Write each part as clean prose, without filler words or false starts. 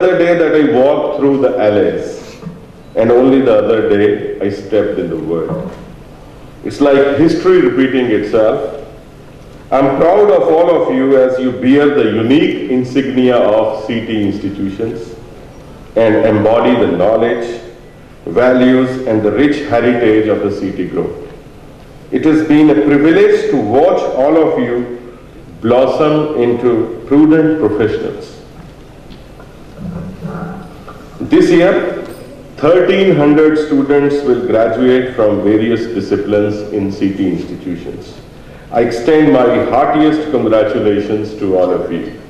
other day that I walked through the alleys, and only the other day I stepped in the world. It's like history repeating itself. I'm proud of all of you as you bear the unique insignia of CT institutions and embody the knowledge, values, and the rich heritage of the CT Group. It has been a privilege to watch all of you blossom into prudent professionals. This year, 1,300 students will graduate from various disciplines in CT institutions. I extend my heartiest congratulations to all of you.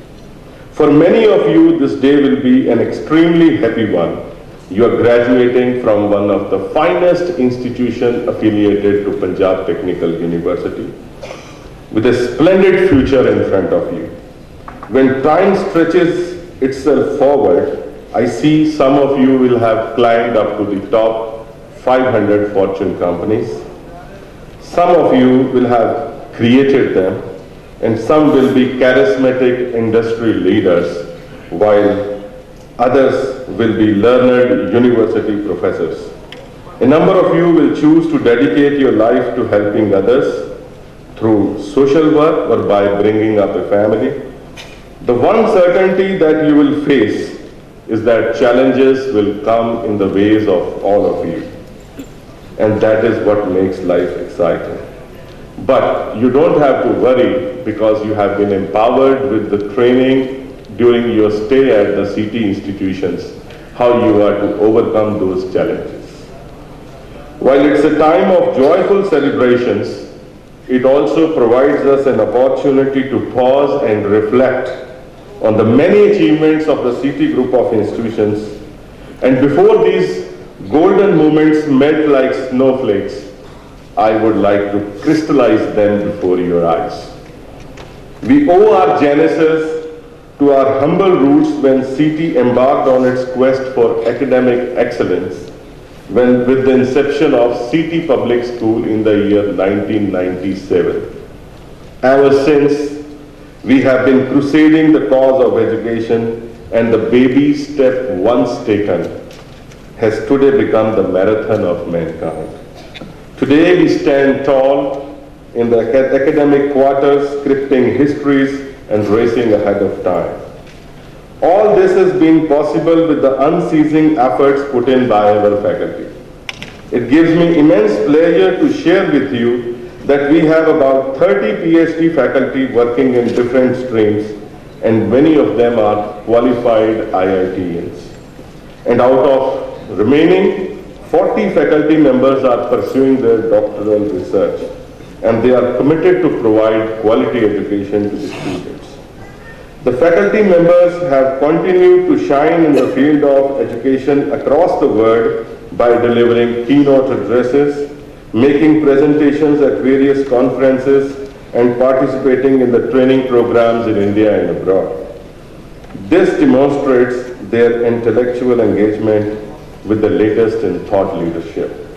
For many of you, this day will be an extremely happy one. You are graduating from one of the finest institutions affiliated to Punjab Technical University, with a splendid future in front of you. When time stretches itself forward, I see some of you will have climbed up to the top 500 Fortune companies. Some of you will have created them, and some will be charismatic industry leaders, while others will be learned university professors. A number of you will choose to dedicate your life to helping others through social work or by bringing up a family. The one certainty that you will face is that challenges will come in the ways of all of you. And that is what makes life exciting. But you don't have to worry, because you have been empowered with the training during your stay at the CT institutions, how you are to overcome those challenges. While it's a time of joyful celebrations, it also provides us an opportunity to pause and reflect on the many achievements of the CT Group of institutions. And before these golden moments melt like snowflakes, I would like to crystallize them before your eyes. We owe our genesis to our humble roots when CT embarked on its quest for academic excellence, with the inception of CT Public School in the year 1997. Ever since, we have been crusading the cause of education, and the baby step once taken has today become the marathon of mankind. Today we stand tall in the academic quarters, scripting histories and racing ahead of time. All this has been possible with the unceasing efforts put in by our faculty. It gives me immense pleasure to share with you that we have about 30 PhD faculty working in different streams, and many of them are qualified IITians. And out of remaining, 40 faculty members are pursuing their doctoral research, and they are committed to provide quality education to the students. The faculty members have continued to shine in the field of education across the world by delivering keynote addresses, making presentations at various conferences, and participating in the training programs in India and abroad. This demonstrates their intellectual engagement with the latest in thought leadership.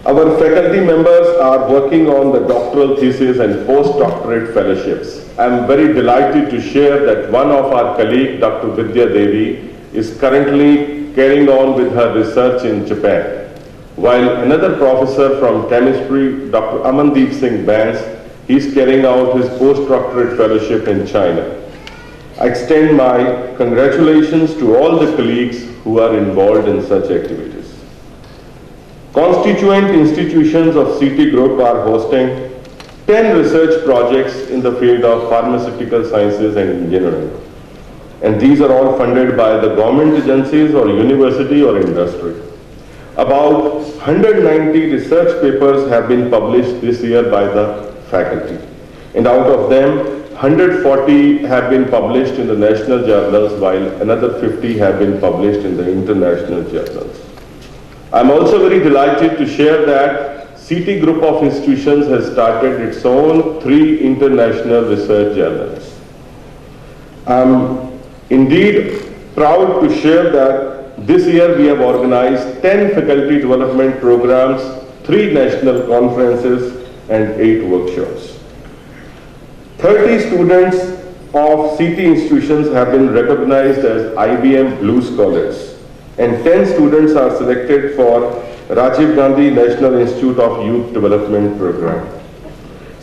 Our faculty members are working on the doctoral thesis and postdoctorate fellowships. I am very delighted to share that one of our colleagues, Dr. Vidya Devi, is currently carrying on with her research in Japan, while another professor from chemistry, Dr. Amandeep Singh Bans, he is carrying out his postdoctorate fellowship in China. I extend my congratulations to all the colleagues who are involved in such activities. Constituent institutions of CT Group are hosting 10 research projects in the field of pharmaceutical sciences and engineering. And these are all funded by the government agencies or university or industry. About 190 research papers have been published this year by the faculty. And out of them, 140 have been published in the national journals, while another 50 have been published in the international journals. I'm also very delighted to share that CT Group of Institutions has started its own 3 international research journals. I'm indeed proud to share that this year we have organized 10 faculty development programs, 3 national conferences, and 8 workshops. 30 students of CT institutions have been recognized as IBM Blue Scholars, and 10 students are selected for Rajiv Gandhi National Institute of Youth Development Program.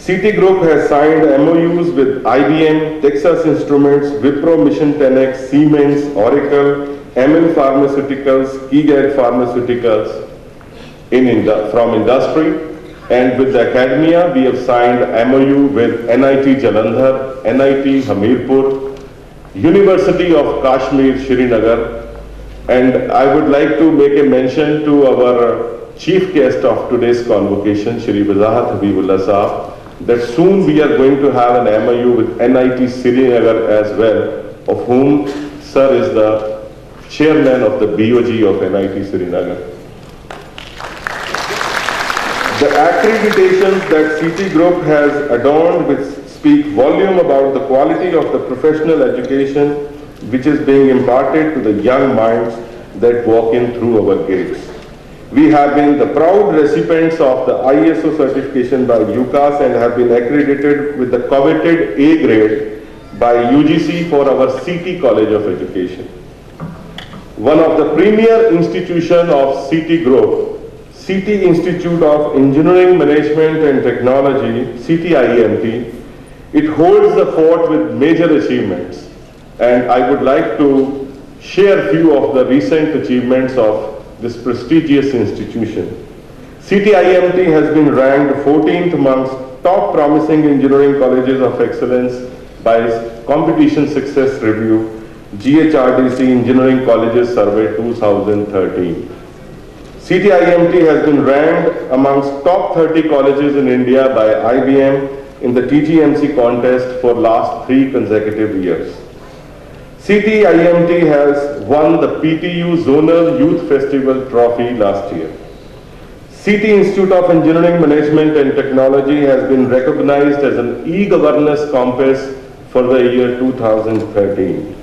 CT Group has signed MOUs with IBM, Texas Instruments, Wipro Mission 10X, Siemens, Oracle, ML Pharmaceuticals, Keyguard Pharmaceuticals from industry. And with the academia, we have signed MOU with NIT Jalandhar, NIT Hamirpur, University of Kashmir, Srinagar. And I would like to make a mention to our chief guest of today's convocation, Shri Wajahat Habibullah Sahab, that soon we are going to have an MOU with NIT Srinagar as well, of whom Sir is the chairman of the BOG of NIT Srinagar. The accreditations that CT Group has adorned which speak volume about the quality of the professional education which is being imparted to the young minds that walk in through our gates. We have been the proud recipients of the ISO certification by UCAS and have been accredited with the coveted A grade by UGC for our CT College of Education. One of the premier institutions of CT Group, CT Institute of Engineering Management and Technology, CTIMT, it holds the fort with major achievements, and I would like to share few of the recent achievements of this prestigious institution. CTIMT has been ranked 14th amongst top promising engineering colleges of excellence by Competition Success Review, GHRDC Engineering Colleges Survey 2013. CTIMT has been ranked amongst top 30 colleges in India by IBM in the TGMC contest for last 3 consecutive years. CTIMT has won the PTU Zonal Youth Festival Trophy last year. CT Institute of Engineering Management and Technology has been recognized as an e-governance compass for the year 2013.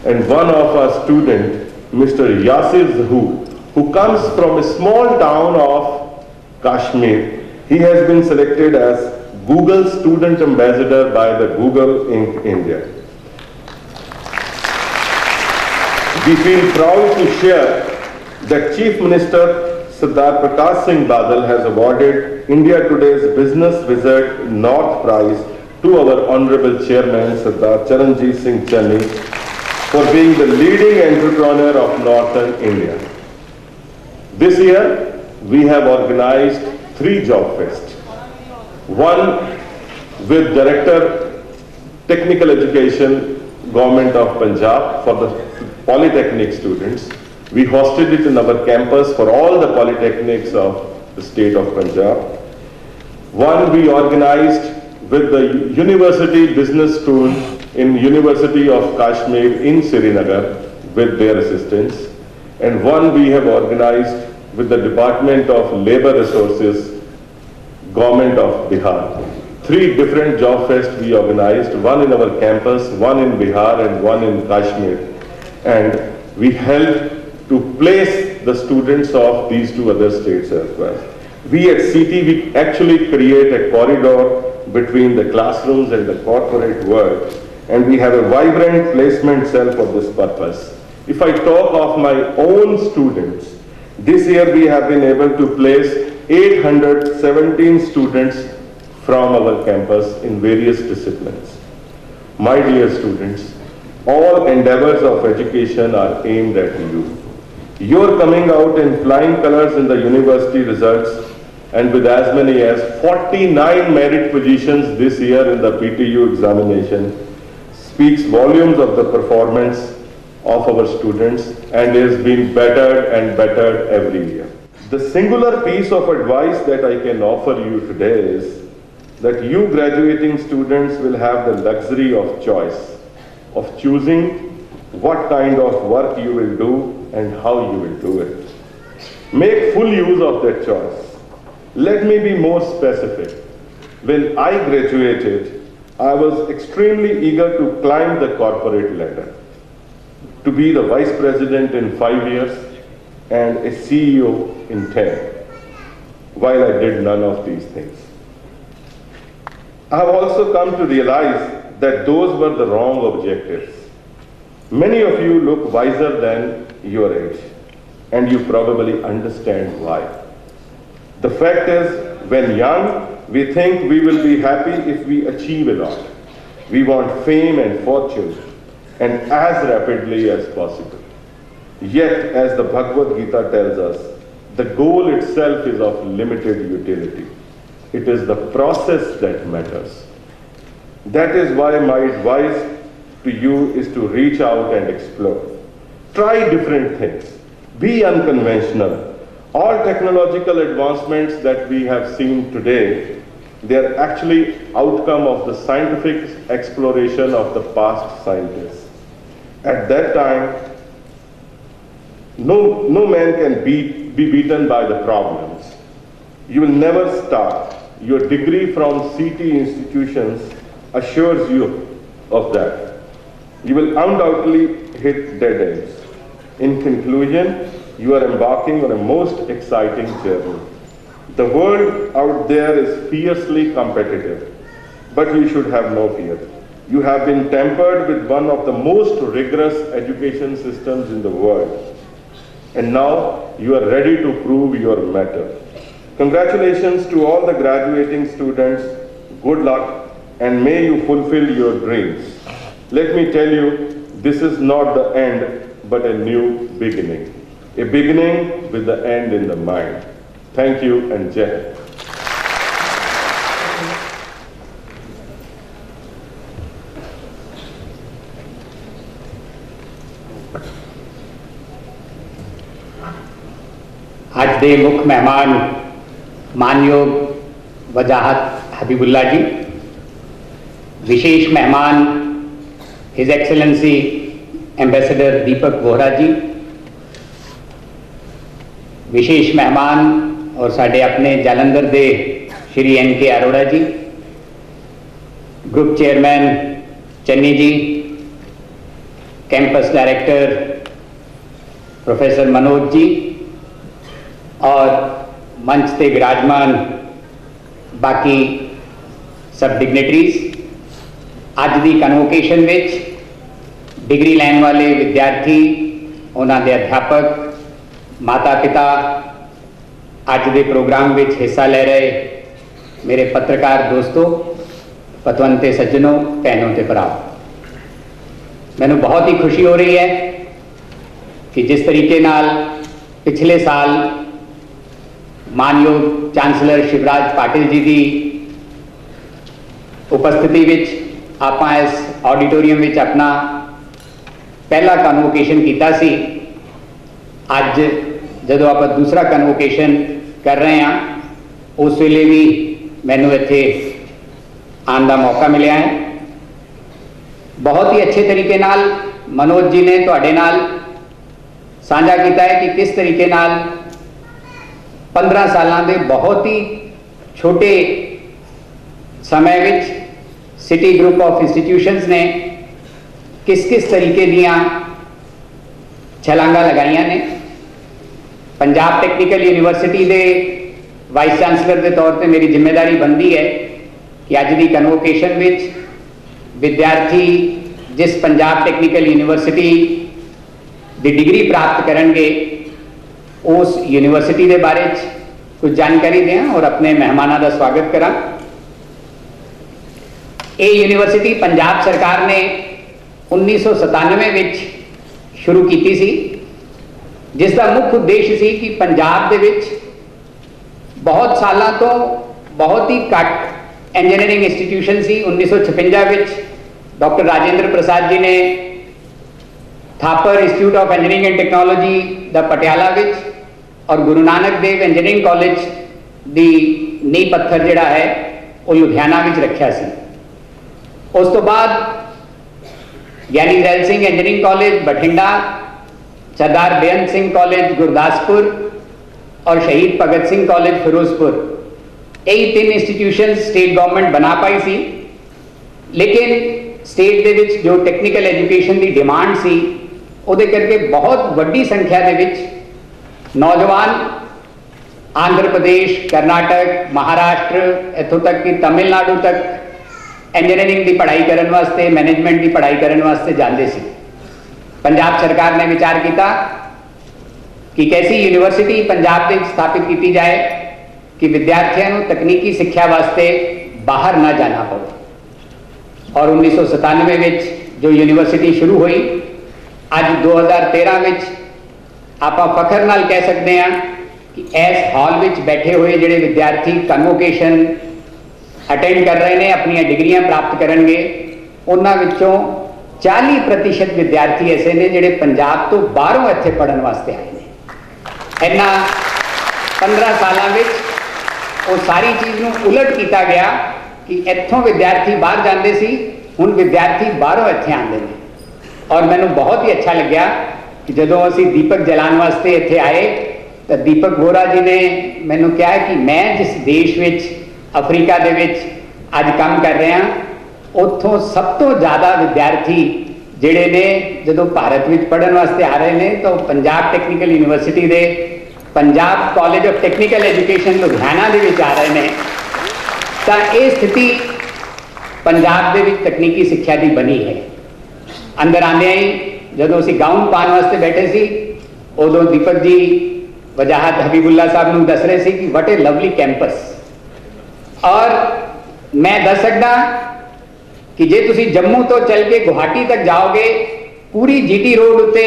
And one of our students, Mr. Yasir Zahoor, who comes from a small town of Kashmir, he has been selected as Google Student Ambassador by the Google Inc. India. We feel proud to share that Chief Minister Sardar Prakash Singh Badal has awarded India Today's Business Wizard North Prize to our Honorable Chairman Sardar Charanjit Singh Channi for being the leading entrepreneur of Northern India. This year, we have organized 3 job fests. One with Director Technical Education, Government of Punjab for the Polytechnic students. We hosted it in our campus for all the polytechnics of the state of Punjab. One we organized with the University Business School in University of Kashmir in Srinagar with their assistance. And one we have organized with the Department of Labor Resources, Government of Bihar. 3 different job fests we organized, one in our campus, one in Bihar and one in Kashmir. And we helped to place the students of these 2 other states as well. We at CT, we actually create a corridor between the classrooms and the corporate world. And we have a vibrant placement cell for this purpose. If I talk of my own students, this year we have been able to place 817 students from our campus in various disciplines. My dear students, all endeavors of education are aimed at you. You're coming out in flying colors in the university results, and with as many as 49 merit positions this year in the PTU examination speaks volumes of the performance of our students and is being bettered and bettered every year. The singular piece of advice that I can offer you today is that you graduating students will have the luxury of choice, of choosing what kind of work you will do and how you will do it. Make full use of that choice. Let me be more specific. When I graduated, I was extremely eager to climb the corporate ladder, to be the vice president in 5 years and a CEO in 10, while I did none of these things. I have also come to realize that those were the wrong objectives. Many of you look wiser than your age, and you probably understand why. The fact is, when young, we think we will be happy if we achieve a lot. We want fame and fortune, and as rapidly as possible. Yet, as the Bhagavad Gita tells us, the goal itself is of limited utility. It is the process that matters. That is why my advice to you is to reach out and explore. Try different things. Be unconventional. All technological advancements that we have seen today, they are actually outcome of the scientific exploration of the past scientists. At that time, no man can be beaten by the problems. You will never start. Your degree from CT institutions assures you of that. You will undoubtedly hit dead ends. In conclusion, you are embarking on a most exciting journey. The world out there is fiercely competitive, but you should have no fear. You have been tempered with one of the most rigorous education systems in the world. And now you are ready to prove your mettle. Congratulations to all the graduating students. Good luck, and may you fulfill your dreams. Let me tell you, this is not the end, but a new beginning. A beginning with the end in the mind. Thank you and Jai Hind. आज के मुख्य मेहमान मानयोग वजाहत हबीबुल्ला जी, विशेष मेहमान his excellency ambassador दीपक वोहरा जी, विशेष मेहमान और साढ़े अपने जालंधर दे Shri NK Arora जी, group chairman Channi जी, campus director professor Manoj ji और मंच पे विराजमान बाकी सब डिग्नेटरीज। अज की कन्वोकेशन विच डिग्री लैन वाले विद्यार्थी, उन्हों के अध्यापक, माता पिता, अज के प्रोग्राम में हिस्सा ले रहे मेरे पत्रकार दोस्तों, पतवंते सज्जनों, भैनों ते भराओ, मैनू बहुत ही खुशी हो रही है कि जिस तरीके नाल पिछले साल मानयोग चांसलर शिवराज पाटिल जी की उपस्थिति विच आपां इस ऑडिटोरीयम विच अपना पहला कन्वोकेशन किया सी। अज जदों आप दूसरा कन्वोकेशन कर रहे हैं, उस वेले भी मैनू इत्थे आने का मौका मिला है। बहुत ही अच्छे तरीके नाल मनोज जी ने तुहाडे नाल साझा किया है कि किस तरीके नाल 15 सालों के बहुत ही छोटे समय which city group of institutions ने किस किस तरीके दियां छलांगा लगाइयां ने। पंजाब टेक्निकल यूनिवर्सिटी के वाइस चांसलर के तौर पर मेरी जिम्मेदारी बनती है कि अज की कन्वोकेशन विच विद्यार्थी जिस पंजाब टेक्निकल यूनिवर्सिटी की डिग्री प्राप्त करेंगे, उस यूनिवर्सिटी के बारे कुछ जानकारी दें और अपने मेहमानों का स्वागत करा। ये यूनिवर्सिटी पंजाब सरकार ने 1997 विच शुरू की सी, जिसका मुख्य उद्देश्य सी कि पंजाब दे विच बहुत सालों तो बहुत ही घट इंजीनियरिंग इंस्टीट्यूशन सी। 1956 विच डॉक्टर राजेंद्र प्रसाद जी ने Thapar Institute of Engineering and Technology द पटियाला विच और गुरु नानक देव इंजीनियरिंग कॉलेज दी नींह पत्थर जिहड़ा है वो लुधियाना विच रखा सी। उस तो बाद ज्ञानी ज़ैल सिंह इंजीनियरिंग कॉलेज बठिंडा, सरदार बेअंत सिंह कॉलेज गुरदासपुर और शहीद भगत सिंह कॉलेज फिरोजपुर, यही 3 इंस्टीट्यूशन स्टेट गवर्नमेंट बना पाई सी। लेकिन स्टेट दे विच जो टेक्निकल एजुकेशन की डिमांड सी, उहदे करके बहुत वड्डी संख्या दे विच नौजवान आंध्र प्रदेश, कर्नाटक, महाराष्ट्र, इत्थों तक कि तमिलनाडु तक इंजीनियरिंग की पढ़ाई करने वास्ते, मैनेजमेंट की पढ़ाई करने वास्ते जाते सी। पंजाब सरकार ने विचार किया कि कैसी यूनिवर्सिटी पंजाब में स्थापित की जाए कि विद्यार्थियों को तकनीकी शिक्षा वास्ते बाहर ना जाना पड़े। और 1997 में जो यूनिवर्सिटी शुरू हुई, अज 2013 में आप फखर नाल कह सकते हैं कि इस हॉल में बैठे हुए जोड़े विद्यार्थी कन्वोकेशन अटेंड कर रहे हैं, अपन डिग्रियां प्राप्त करेंगे, उन्होंने 40% विद्यार्थी ऐसे ने जोड़े पंजाब तो बाहरों इत्थे पढ़न वास्ते आए हैं। इन्ना 15 सालों में वो सारी चीज़ को उलट किया गया कि इत्थों विद्यार्थी बाहर जाते सी, हुण विद्यार्थी बाहरों इत्थे आते हैं। और मैनू बहुत ही अच्छा लग्या कि जदों असी दीपक जलाने वास्ते इत्थे आए तो दीपक बोरा जी ने मैनू कहा कि मैं जिस देश में अफ्रीका दे विच अज काम कर रहा, उत्थों सब तो ज़्यादा विद्यार्थी जिहड़े ने जदों भारत में पढ़न वास्ते आ रहे हैं तो पंजाब टैक्नीकल यूनिवर्सिटी दे Punjab College of Technical Education Ludhiana दे विच आ रहे हैं। तो ये स्थिति पंजाब दे विच तकनीकी शिक्षा की बनी है। अंदर आंदे ही जदों असीं गाउन पाने वास्ते बैठे सी, उदों दीपक जी वजाहत हबीबुल्ला साहब नूं दस रहे सी कि वट ए लवली कैंपस। और मैं दस सकदा कि जे तुसी जम्मू तो चल के गुवाहाटी तक जाओगे, पूरी जीटी रोड उत्ते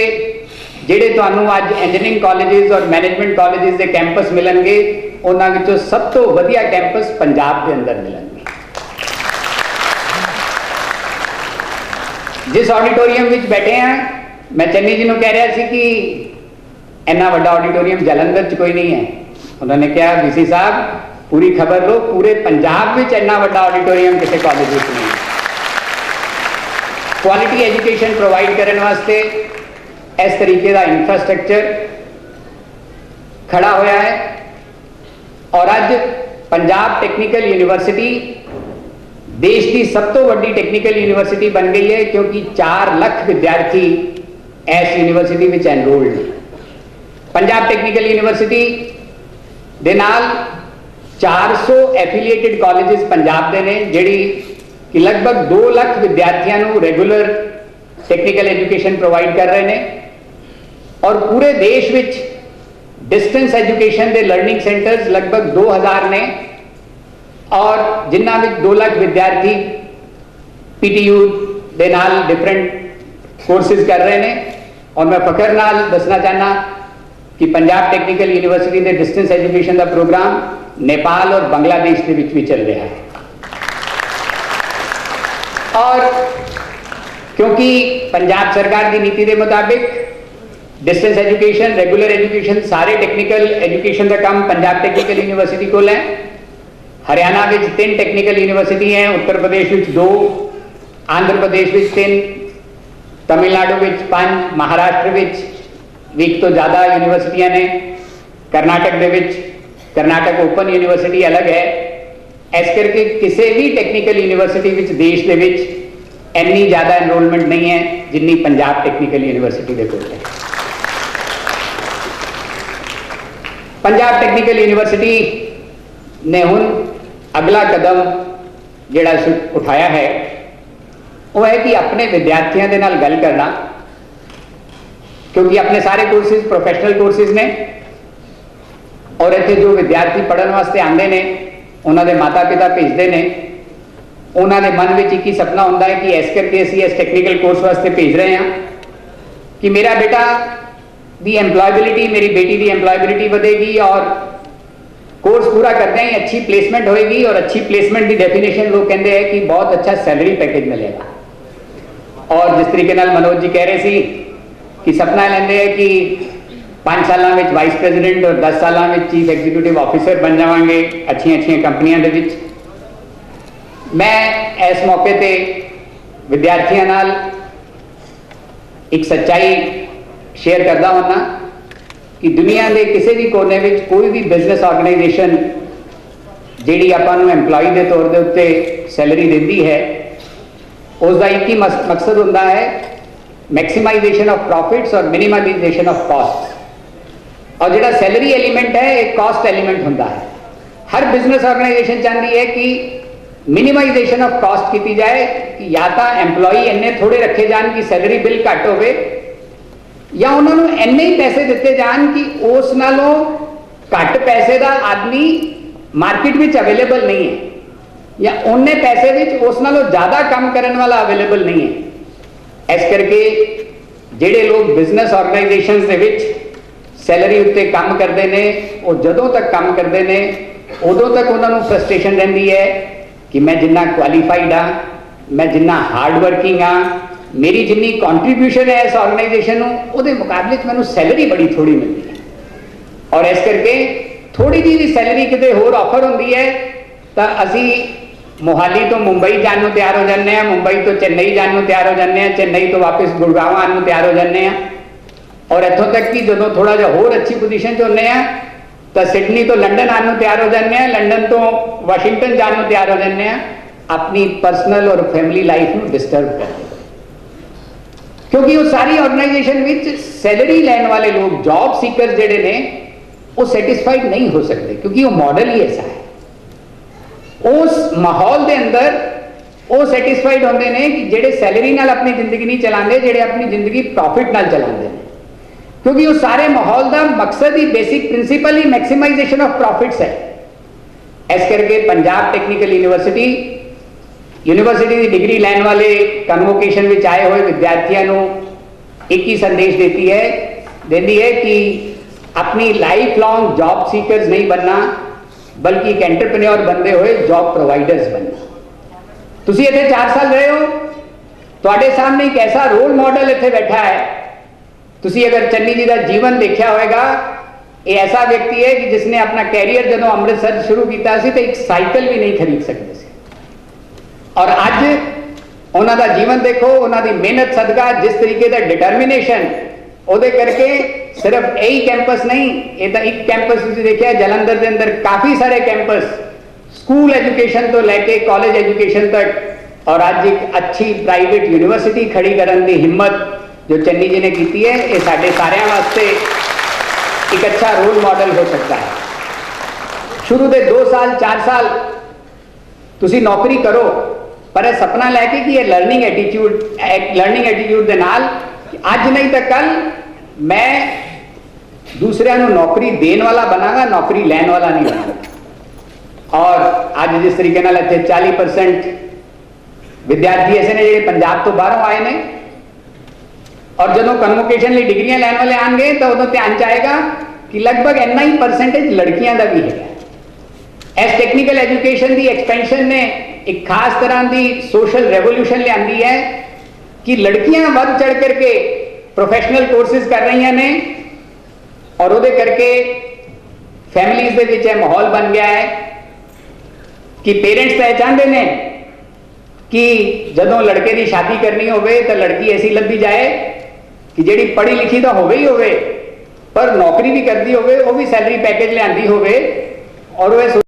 जिहड़े तुहानूं अज इंजीनियरिंग कॉलेजेस और मैनेजमेंट कॉलेजेस के कैंपस मिलणगे, उन्हां विचों सब तो वधिया कैंपस पंजाब के अंदर मिलणगे। जिस ऑडिटोरीयम में बैठे हैं, मैं चन्नी जी को कह रहा सी कि इन्ना वड्डा ऑडिटोरीयम जलंधर च कोई नहीं है। उन्होंने कहा वीसी साहब पूरी खबर लो, पूरे पंजाब में इन्ना वड्डा ऑडिटोरीयम किसी कॉलेज में नहीं है। क्वालिटी एजुकेशन प्रोवाइड करने वास्ते इस तरीके का इंफ्रास्ट्रक्चर खड़ा होया है। और अज पंजाब टैक्नीकल यूनिवर्सिटी देश की सब तो वड्डी टैक्नीकल यूनिवर्सिटी बन गई है, क्योंकि 4 लाख विद्यार्थी इस यूनिवर्सिटी में एनरोल्ड हैं। पंजाब टैक्नीकल यूनिवर्सिटी दे नाल 400 एफिलिएटेड कॉलेजेस पंजाब दे ने, जिहड़ी कि लगभग 2 लाख विद्यार्थियों को रेगुलर टैक्नीकल एजुकेशन प्रोवाइड कर रहे हैं। और पूरे देश में डिस्टेंस एजुकेशन के लर्निंग सेंटर्स लगभग 2000 ने, और जिन्हां विच 2 लाख विद्यार्थी पीटीयू दे नाल डिफरेंट कोर्सेज कर रहे हैं। और मैं फखर नाल दसना चाहना कि पंजाब टैक्नीकल यूनिवर्सिटी के डिस्टेंस एजुकेशन का प्रोग्राम नेपाल और बांग्लादेश के विच भी चल रहा है। और क्योंकि पंजाब सरकार की नीति के मुताबिक डिस्टेंस एजुकेशन, रेगुलर एजुकेशन, सारे टैक्नीकल एजुकेशन का काम पंजाब टैक्नीकल यूनिवर्सिटी को है। हरियाणा में 3 टैक्नीकल यूनिवर्सिटी हैं, उत्तर प्रदेश में 2, आंध्र प्रदेश में 3, तमिलनाडु में 5, महाराष्ट्र में भी तो ज़्यादा यूनिवर्सिटियां ने, कर्नाटक दे विच कर्नाटक ओपन यूनिवर्सिटी अलग है। इस करके किसी भी टैक्नीकल यूनिवर्सिटी विच देश के विच इन्नी ज़्यादा एनरोलमेंट नहीं है जिन्नी पंजाब टैक्नीकल यूनिवर्सिटी के कोल है। पंजाब टैक्नीकल यूनिवर्सिटी ने हुण अगला कदम जिहड़ा उठाया है वो है कि अपने विद्यार्थियों के नाल गल करना, क्योंकि अपने सारे कोर्सेज प्रोफेशनल कोर्सेज ने, और इत्थे जो विद्यार्थी पढ़न वास्ते आते हैं उन्होंने माता पिता भेजते हैं। उन्होंने मन में एक ही सपना होता है कि इस करके असीं इस टैक्नीकल कोर्स वास्ते भेज रहे हैं कि मेरा बेटा दी एम्पलॉयबिलिटी, मेरी बेटी की एम्पलॉयबिलिटी बढ़ेगी और कोर्स पूरा करते ही अच्छी प्लेसमेंट होएगी। और अच्छी प्लेसमेंट की डेफिनेशन लोग कहते हैं कि बहुत अच्छा सैलरी पैकेज मिलेगा। और जिस तरीके नाल मनोज जी कह रहे सी कि सपना लेंदे हैं कि 5 सालों में वाइस प्रेजिडेंट और 10 सालों में चीफ एग्जीक्यूटिव ऑफिसर बन जावांगे अच्छी कंपनियों के विच। मैं इस मौके पे विद्यार्थियों नाल एक सच्चाई शेयर करता होना कि दुनिया के किसी भी कोने में कोई भी बिजनेस ऑर्गेनाइजेशन जिहड़ी आपां नूं एम्पलॉय के तौर के उत्ते सैलरी देती है, उसका एक ही मकसद होता है मैक्सिमाइजेशन ऑफ प्रॉफिट्स और मिनिमाइजेशन ऑफ कॉस्ट। और जिहड़ा सैलरी एलीमेंट है एक कॉस्ट एलीमेंट होता है। हर बिजनेस ऑर्गेनाइजेशन चाहती है कि मिनिमाइजेशन ऑफ कॉस्ट की जाए कि या तो एम्पलॉई इन्ने थोड़े रखे जान कि सैलरी बिल घट होवे, या उन्होंने इन्ने ही पैसे दिते जान कि उस नालों घट पैसे का आदमी मार्केट में अवेलेबल नहीं है, या उन्ने पैसे विच उस नालों ज़्यादा काम करने वाला अवेलेबल नहीं है। इस करके जिहड़े लोग बिजनेस ऑर्गेनाइजेशंस दे विच सैलरी उत्ते काम करते हैं, वो जदों तक काम करते हैं उदों तक उन्होंने फ्रस्ट्रेशन रहिंदी है कि मैं जिन्ना क्वालीफाइड हाँ, मैं जिन्ना हार्ड वर्किंग हाँ, मेरी जिन्नी कॉन्ट्रीब्यूशन है इस ऑर्गेनाइजेशन उहदे मुकाबले च मैनूं सैलरी बड़ी थोड़ी मिलती है। और इस करके थोड़ी जी भी सैलरी किते होर ऑफर होंदी है तो असी मोहाली तो मुंबई जाने को तैयार हो जाते हैं, मुंबई तो चेन्नई जाने को तैयार हो जाते हैं, चेन्नई तो वापस गुड़गांव आने को तैयार हो जाते हैं, और इतों तक कि जो थोड़ा जिहा होर अच्छी पोजीशन च होंगे हैं तो सिडनी तो लंडन आने को तैयार हो जाते हैं, लंडन तो वाशिंगटन जाने को तैयार हो जाते हैं, अपनी पर्सनल और फैमिली लाइफ में डिस्टर्ब करते हैं। क्योंकि वो सारी ऑर्गेनाइजेशन में सैलरी लैन वाले लोग, जॉब सीकर जिहड़े ने वो सैटिस्फाइड नहीं हो सकते, क्योंकि वो मॉडल ही ऐसा है। उस माहौल के अंदर वो सैटिस्फाइड होंगे ने कि जेडे सैलरी नाल अपनी जिंदगी नहीं चलाते, जेडे अपनी जिंदगी प्रॉफिट नाल चलाते हैं, क्योंकि वो सारे माहौल का मकसद ही, बेसिक प्रिंसिपल ही मैक्सिमाइजेशन ऑफ प्रॉफिट्स है। इस करके पंजाब टेक्निकल यूनिवर्सिटी की डिग्री लैन वाले कन्वोकेशन में आए हुए विद्यार्थियों को एक ही संदेश देती है कि अपनी लाइफ लॉन्ग जॉब सीकर्स नहीं बनना, बल्कि एक एंटरप्रेन्योर बनते हुए जॉब प्रोवाइडर्स बनना। तुसी इत्थे 4 साल रहे हो, तुहाडे सामने एक ऐसा रोल मॉडल इत्थे बैठा है। तुसी अगर चन्नी जी का जीवन देखा होगा, ये ऐसा व्यक्ति है कि जिसने अपना कैरियर जदों अमृतसर शुरू किया तो एक साइकिल भी नहीं खरीद सकते थे, और अज उन्हों का जीवन देखो, उन्होंने मेहनत सदका जिस तरीके का डिटर्मिनेशन ਉਹਦੇ करके सिर्फ यही कैंपस नहीं, ये तो एक कैंपस तुसीं देखिया जलंधर के अंदर काफ़ी सारे कैंपस, स्कूल एजुकेशन तो लैके कॉलेज एजुकेशन तक, और अज एक अच्छी प्राइवेट यूनिवर्सिटी खड़ी करने की हिम्मत जो चन्नी जी ने की है, ये साडे सारिਆਂ वास्ते एक अच्छा रोल मॉडल हो सकता है। शुरू के 2 साल 4 साल तुसीं नौकरी करो, पर यह सपना लैके कि ये लर्निंग एटीट्यूड के नाल अज नहीं तो कल मैं दूसरे नौकरी देने वाला बनागा, नौकरी लैन वाला नहीं बनागा। और अज जिस तरीके नाल इत्थे 40% विद्यार्थी ऐसे ने जो पंजाब तो बाहरों आए ने, और जो कन्वोकेशन लिए डिग्रियां लैन वाले आएंगे तो उदों ध्यान चाहेगा कि लगभग इन्ना ही परसेंटेज लड़कियां का भी है। इस टेक्निकल एजुकेशन की एक्सपेंशन ने एक खास तरह की सोशल रेवोल्यूशन लिया है कि लड़कियां बढ़ चढ़ करके प्रोफेशनल कोर्सेज कर रही ने, और वो करके फैमिलीज के विच माहौल बन गया है कि पेरेंट्स तो चाहते हैं कि जदों लड़के की शादी करनी होवे तो लड़की ऐसी लभी जाए कि जिहड़ी पढ़ी लिखी तो होवे ही होवे, पर नौकरी भी करती होवे, वो भी सैलरी पैकेज लियांदी होवे, और वह